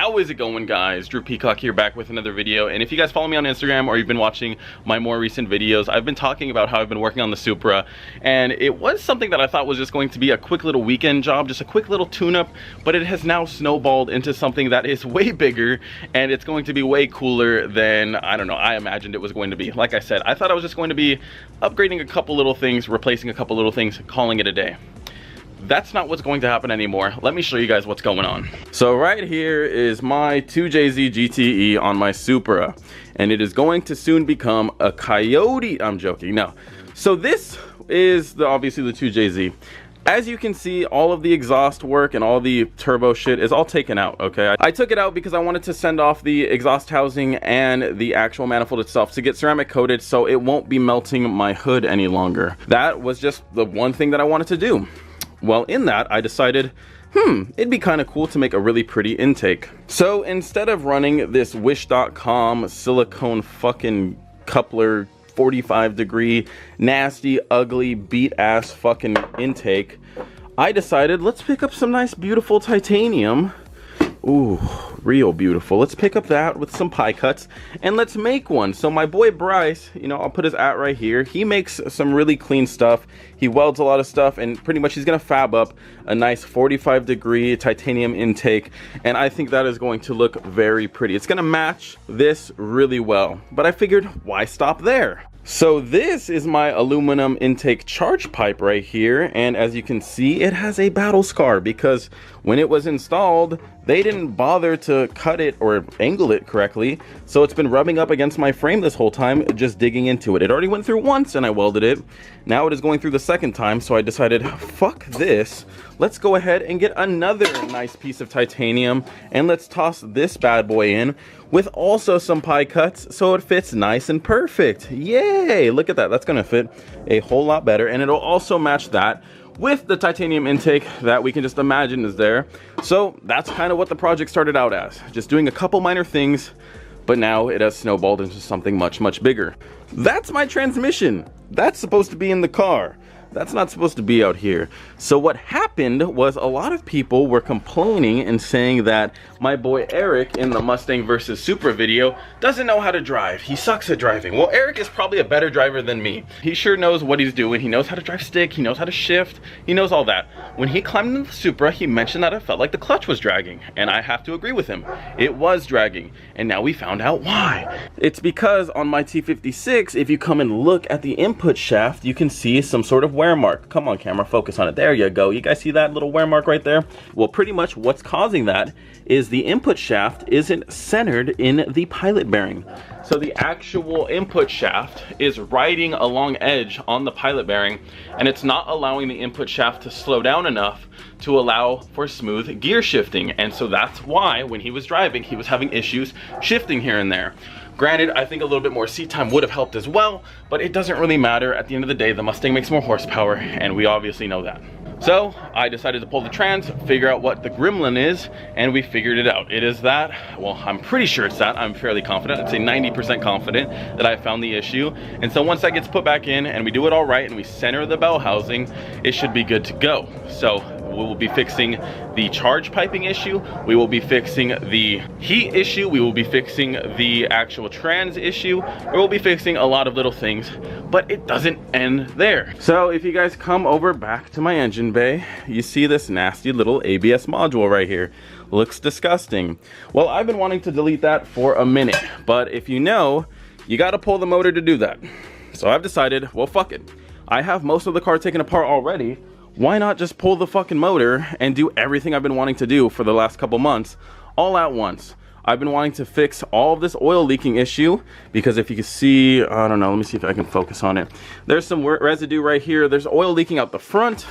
How is it going, guys? Drew Peacock here, back with another video. And if you guys follow me on Instagram or you've been watching my more recent videos, I've been talking about how I've been working on the Supra, and it was something that I thought was just going to be a quick little weekend job, just a quick little tune-up, but it has now snowballed into something that is way bigger, and it's going to be way cooler than, I don't know, I imagined it was going to be. Like I said, I thought I was just going to be upgrading a couple little things, replacing a couple little things, calling it a day. That's not what's going to happen anymore. Let me show you guys what's going on. So right here is my 2JZ GTE on my Supra, and it is going to soon become a Coyote. I'm joking, no. So this is obviously the 2JZ. As you can see, all of the exhaust work and all the turbo shit is all taken out, okay? I took it out because I wanted to send off the exhaust housing and the actual manifold itself to get ceramic coated so it won't be melting my hood any longer. That was just the one thing that I wanted to do. Well, in that, I decided, it'd be kind of cool to make a really pretty intake. So instead of running this wish.com silicone fucking coupler 45-degree nasty ugly beat ass fucking intake, I decided let's pick up some nice beautiful titanium. Ooh, real beautiful. Let's pick up that with some pie cuts and let's make one. So my boy Bryce, you know, I'll put his @ right here. He makes some really clean stuff. He welds a lot of stuff, and pretty much he's gonna fab up a nice 45-degree titanium intake, and I think that is going to look very pretty. It's gonna match this really well, but I figured, why stop there? So this is my aluminum intake charge pipe right here, and as you can see, it has a battle scar because when it was installed, they didn't bother to cut it or angle it correctly, so it's been rubbing up against my frame this whole time, just digging into it. It already went through once and I welded it. Now it is going through the second time, so I decided, fuck this. Let's go ahead and get another nice piece of titanium, and let's toss this bad boy in with also some pie cuts so it fits nice and perfect. Yay! Look at that. That's gonna fit a whole lot better, and it'll also match that with the titanium intake that we can just imagine is there. So that's kind of what the project started out as, just doing a couple minor things, but now it has snowballed into something much, much bigger. That's my transmission. That's supposed to be in the car. That's not supposed to be out here. So what happened was a lot of people were complaining and saying that my boy Eric in the Mustang versus Supra video doesn't know how to drive. He sucks at driving. Well, Eric is probably a better driver than me. He sure knows what he's doing. He knows how to drive stick. He knows how to shift. He knows all that. When he climbed into the Supra, he mentioned that it felt like the clutch was dragging. And I have to agree with him. It was dragging. And now we found out why. It's because on my T56, if you come and look at the input shaft, you can see some sort of wear mark. Come on, camera, focus on it. There you go. You guys see that little wear mark right there? Well, pretty much what's causing that is the input shaft isn't centered in the pilot bearing. So the actual input shaft is riding along edge on the pilot bearing, and it's not allowing the input shaft to slow down enough to allow for smooth gear shifting. And so that's why when he was driving, he was having issues shifting here and there. Granted, I think a little bit more seat time would have helped as well, but it doesn't really matter. At the end of the day, the Mustang makes more horsepower, and we obviously know that. So I decided to pull the trans, figure out what the gremlin is, and we figured it out. It is that, well, I'm pretty sure it's that. I'm fairly confident. I'd say 90% confident that I found the issue. And so once that gets put back in and we do it all right and we center the bell housing, it should be good to go. So we will be fixing the charge piping issue, we will be fixing the heat issue, we will be fixing the actual trans issue, we will be fixing a lot of little things, but it doesn't end there. So if you guys come over back to my engine bay, you see this nasty little ABS module right here. Looks disgusting. Well, I've been wanting to delete that for a minute, but if you know, you gotta pull the motor to do that. So I've decided, well, fuck it. I have most of the car taken apart already. Why not just pull the fucking motor and do everything I've been wanting to do for the last couple months all at once? I've been wanting to fix all of this oil leaking issue because if you can see, I don't know, let me see if I can focus on it. There's some residue right here. There's oil leaking out the front.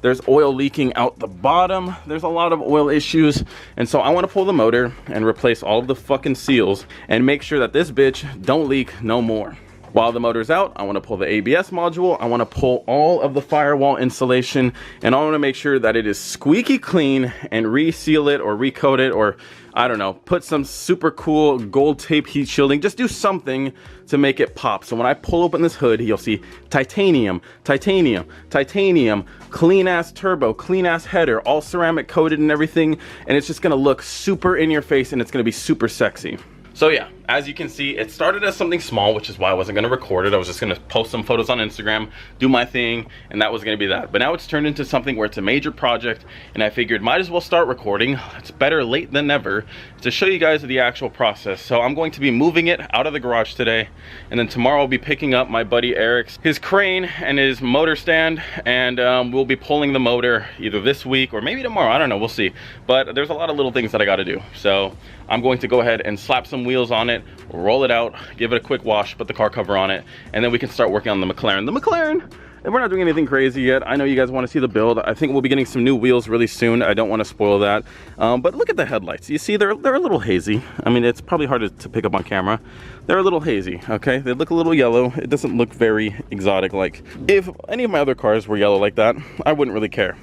There's oil leaking out the bottom. There's a lot of oil issues. And so I want to pull the motor and replace all of the fucking seals and make sure that this bitch don't leak no more. While the motor's out, I want to pull the ABS module, I want to pull all of the firewall insulation, and I want to make sure that it is squeaky clean and reseal it or recoat it or I don't know, put some super cool gold tape heat shielding. Just do something to make it pop. So when I pull open this hood, you'll see titanium, titanium, titanium, clean ass turbo, clean ass header, all ceramic coated and everything. And it's just gonna look super in your face and it's gonna be super sexy. So yeah, as you can see, it started as something small, which is why I wasn't gonna record it. I was just gonna post some photos on Instagram, do my thing, and that was gonna be that. But now it's turned into something where it's a major project, and I figured might as well start recording. It's better late than never to show you guys the actual process. So I'm going to be moving it out of the garage today, and then tomorrow I'll be picking up my buddy Eric's, his crane and his motor stand, and we'll be pulling the motor either this week or maybe tomorrow. I don't know, we'll see. But there's a lot of little things that I gotta do. So I'm going to go ahead and slap some wheels on it, roll it out, give it a quick wash, put the car cover on it, and then we can start working on the McLaren. The McLaren, and we're not doing anything crazy yet. I know you guys want to see the build. I think we'll be getting some new wheels really soon. I don't want to spoil that. But look at the headlights. You see, they're a little hazy. I mean, it's probably hard to pick up on camera. They're a little hazy, okay? They look a little yellow. It doesn't look very exotic. Like, if any of my other cars were yellow like that, I wouldn't really care.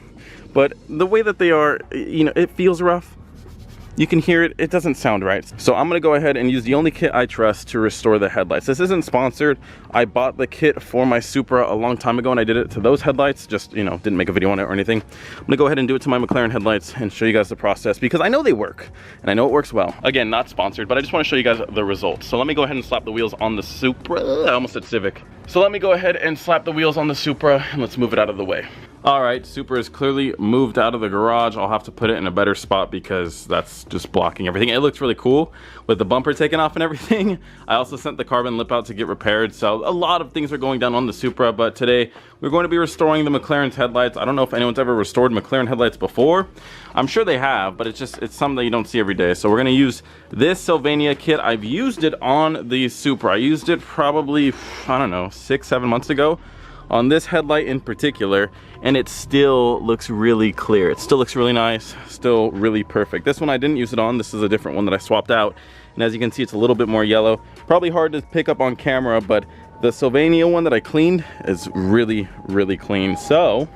But the way that they are, you know, it feels rough. You can hear it, it doesn't sound right. So I'm gonna go ahead and use the only kit I trust to restore the headlights. This isn't sponsored. I bought the kit for my Supra a long time ago and I did it to those headlights, just, you know, didn't make a video on it or anything. I'm gonna go ahead and do it to my McLaren headlights and show you guys the process because I know they work and I know it works well. Again, not sponsored, but I just wanna show you guys the results. So let me go ahead and slap the wheels on the Supra. I almost said Civic. So let me go ahead and slap the wheels on the Supra and let's move it out of the way. All right, Supra is clearly moved out of the garage. I'll have to put it in a better spot because that's just blocking everything. It looks really cool with the bumper taken off and everything. I also sent the carbon lip out to get repaired. So a lot of things are going down on the Supra, but today we're going to be restoring the McLaren's headlights. I don't know if anyone's ever restored McLaren headlights before. I'm sure they have, but it's something that you don't see every day. So we're gonna use this Sylvania kit. I've used it on the Supra. I used it probably, I don't know, 6-7 months ago on this headlight in particular, and it still looks really clear. It still looks really nice, still really perfect. This one I didn't use it on. This is a different one that I swapped out, and as you can see, it's a little bit more yellow. Probably hard to pick up on camera, but the Sylvania one that I cleaned is really, really clean. So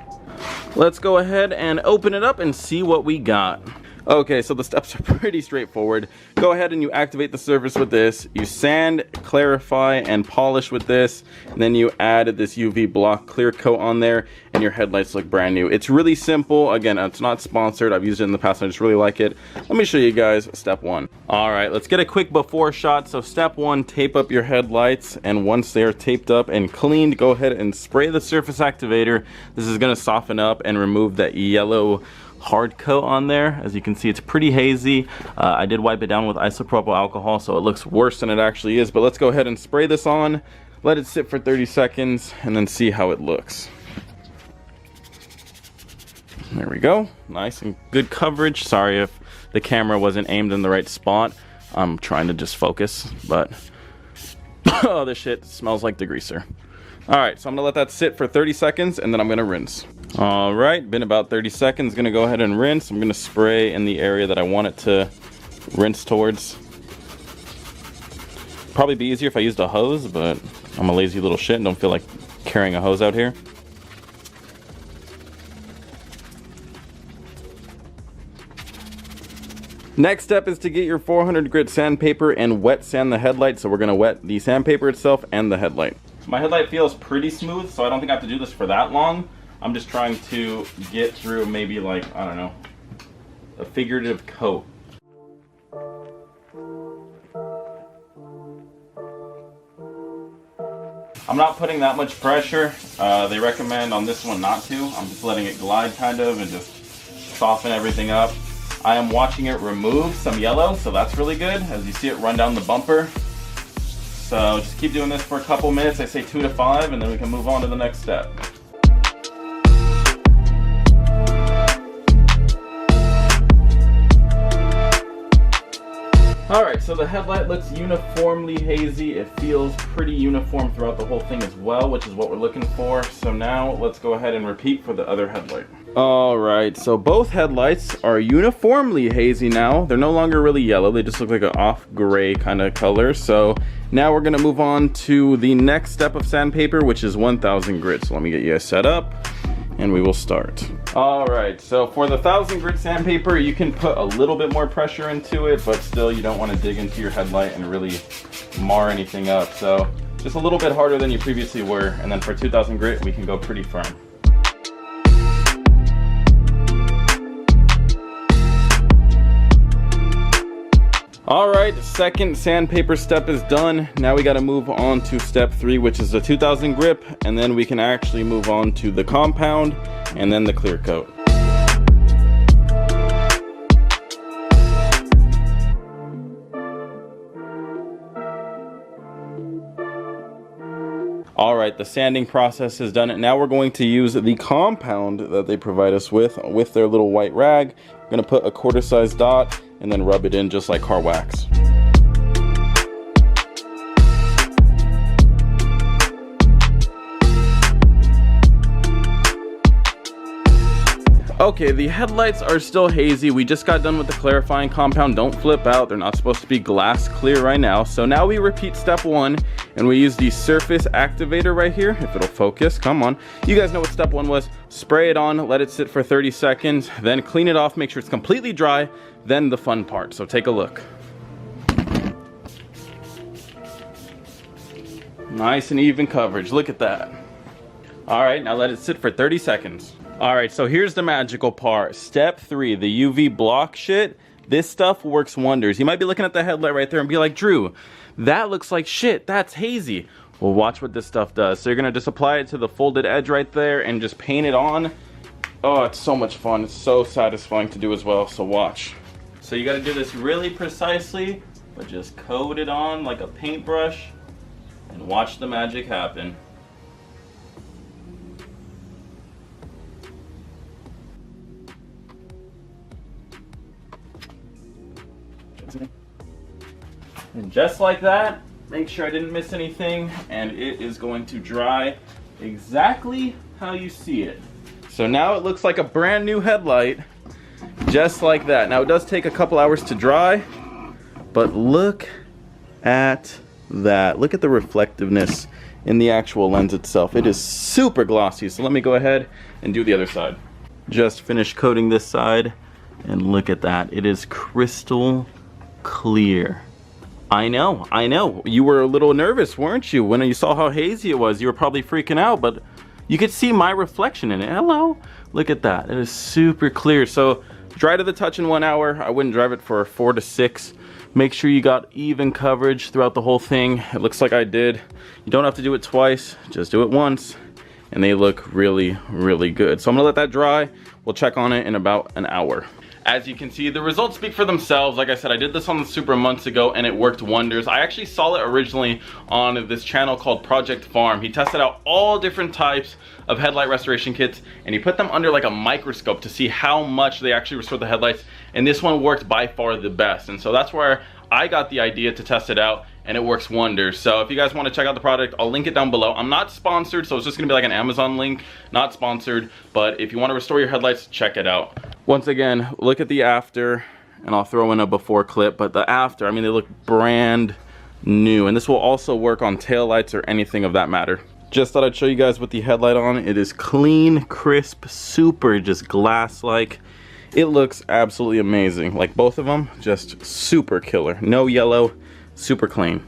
let's go ahead and open it up and see what we got. Okay, so the steps are pretty straightforward. Go ahead and you activate the surface with this. You sand, clarify, and polish with this. And then you add this UV block clear coat on there, and your headlights look brand new. It's really simple. Again, it's not sponsored. I've used it in the past, and I just really like it. Let me show you guys step one. All right, let's get a quick before shot. So step one, tape up your headlights. And once they're taped up and cleaned, go ahead and spray the surface activator. This is gonna soften up and remove that yellow hard coat on there. As you can see, it's pretty hazy. I did wipe it down with isopropyl alcohol, so it looks worse than it actually is. But let's go ahead and spray this on, let it sit for 30 seconds, and then see how it looks. There we go. Nice and good coverage. Sorry if the camera wasn't aimed in the right spot. I'm trying to just focus, but oh, this shit smells like degreaser. All right, so I'm gonna let that sit for 30 seconds and then I'm gonna rinse. All right, been about 30 seconds. Gonna go ahead and rinse. I'm gonna spray in the area that I want it to rinse towards. Probably be easier if I used a hose, but I'm a lazy little shit and don't feel like carrying a hose out here. Next step is to get your 400 grit sandpaper and wet sand the headlight. So we're gonna wet the sandpaper itself and the headlight. My headlight feels pretty smooth, so I don't think I have to do this for that long. I'm just trying to get through maybe like, I don't know, a figurative coat. I'm not putting that much pressure. They recommend on this one not to. I'm just letting it glide kind of and just soften everything up. I am watching it remove some yellow, so that's really good. As you see it run down the bumper. So just keep doing this for a couple minutes. I say 2 to 5, and then we can move on to the next step. Alright, so the headlight looks uniformly hazy. It feels pretty uniform throughout the whole thing as well, which is what we're looking for. So now let's go ahead and repeat for the other headlight. Alright, so both headlights are uniformly hazy now. They're no longer really yellow. They just look like an off gray kind of color. So now we're going to move on to the next step of sandpaper, which is 1000 grit. So let me get you guys set up and we will start. All right, so for the 1000 grit sandpaper, you can put a little bit more pressure into it, but still you don't want to dig into your headlight and really mar anything up. So just a little bit harder than you previously were. And then for 2000 grit, we can go pretty firm. All right, second sandpaper step is done. Now we got to move on to step 3, which is the 2000 grip, and then we can actually move on to the compound and then the clear coat. All right, the sanding process is done. Now we're going to use the compound that they provide us with their little white rag. I'm gonna put a quarter size dot and then rub it in just like car wax. Okay, the headlights are still hazy. We just got done with the clarifying compound. Don't flip out. They're not supposed to be glass clear right now. So now we repeat step 1 and we use the surface activator right here. If it'll focus, come on. You guys know what step 1 was. Spray it on, let it sit for 30 seconds, then clean it off, make sure it's completely dry, then the fun part. So take a look. Nice and even coverage, look at that. All right, now let it sit for 30 seconds. All right, so here's the magical part. Step 3, the UV block shit. This stuff works wonders. You might be looking at the headlight right there and be like, Drew, that looks like shit, that's hazy. Well, watch what this stuff does. So you're gonna just apply it to the folded edge right there and just paint it on. Oh, it's so much fun. It's so satisfying to do as well, so watch. So you gotta do this really precisely, but just coat it on like a paintbrush and watch the magic happen. And just like that, make sure I didn't miss anything, and it is going to dry exactly how you see it. So now it looks like a brand new headlight, just like that. Now it does take a couple hours to dry, but look at that. Look at the reflectiveness in the actual lens itself. It is super glossy. So let me go ahead and do the other side. Just finished coating this side, and look at that. It is crystal clear. I know. You were a little nervous, weren't you? When you saw how hazy it was, you were probably freaking out, but you could see my reflection in it. Hello. Look at that. It is super clear. So dry to the touch in 1 hour. I wouldn't drive it for 4 to 6. Make sure you got even coverage throughout the whole thing. It looks like I did. You don't have to do it twice. Just do it once. And they look really, really good. So I'm gonna let that dry. We'll check on it in about an hour. As you can see, the results speak for themselves. Like I said, I did this on the Supra months ago and it worked wonders. I actually saw it originally on this channel called Project Farm. He tested out all different types of headlight restoration kits and he put them under like a microscope to see how much they actually restored the headlights, and this one worked by far the best. And so that's where I got the idea to test it out, and it works wonders. So if you guys want to check out the product, I'll link it down below. I'm not sponsored, so it's just gonna be like an Amazon link, not sponsored, but if you want to restore your headlights, check it out. Once again, look at the after, and I'll throw in a before clip, but the after, I mean, they look brand new, and this will also work on taillights or anything of that matter. Just thought I'd show you guys with the headlight on. It is clean, crisp, super just glass-like. It looks absolutely amazing. Like both of them, just super killer. No yellow, super clean.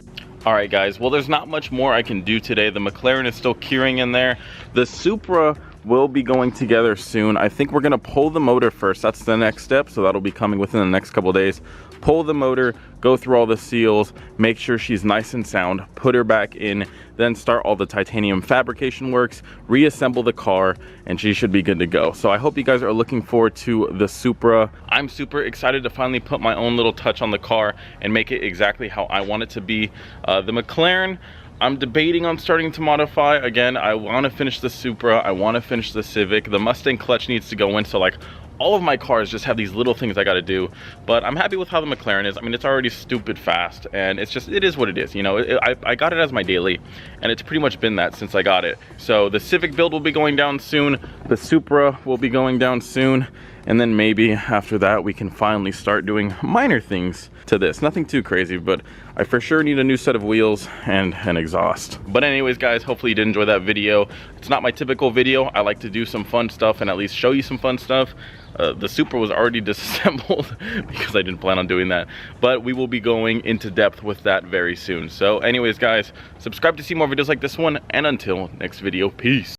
All right, guys, well, there's not much more I can do today. The McLaren is still curing in there. The Supra will be going together soon. I think we're gonna pull the motor first. That's the next step, so that'll be coming within the next couple days. Pull the motor, go through all the seals, make sure she's nice and sound, put her back in, then start all the titanium fabrication works, reassemble the car, and she should be good to go. So I hope you guys are looking forward to the Supra. I'm super excited to finally put my own little touch on the car and make it exactly how I want it to be. The McLaren, I'm debating on starting to modify. Again, I want to finish the Supra, I want to finish the Civic. The Mustang clutch needs to go in, so like all of my cars just have these little things I got to do, but I'm happy with how the McLaren is. I mean, it's already stupid fast, and it's just, it is what it is, you know. I got it as my daily, and it's pretty much been that since I got it. So the Civic build will be going down soon, the Supra will be going down soon, and then maybe after that we can finally start doing minor things to this. Nothing too crazy, but I for sure need a new set of wheels and an exhaust. But anyways guys, hopefully you did enjoy that video. It's not my typical video. I like to do some fun stuff and at least show you some fun stuff. The Supra was already disassembled because I didn't plan on doing that, but we will be going into depth with that very soon. So anyways guys, subscribe to see more videos like this one, and until next video, peace.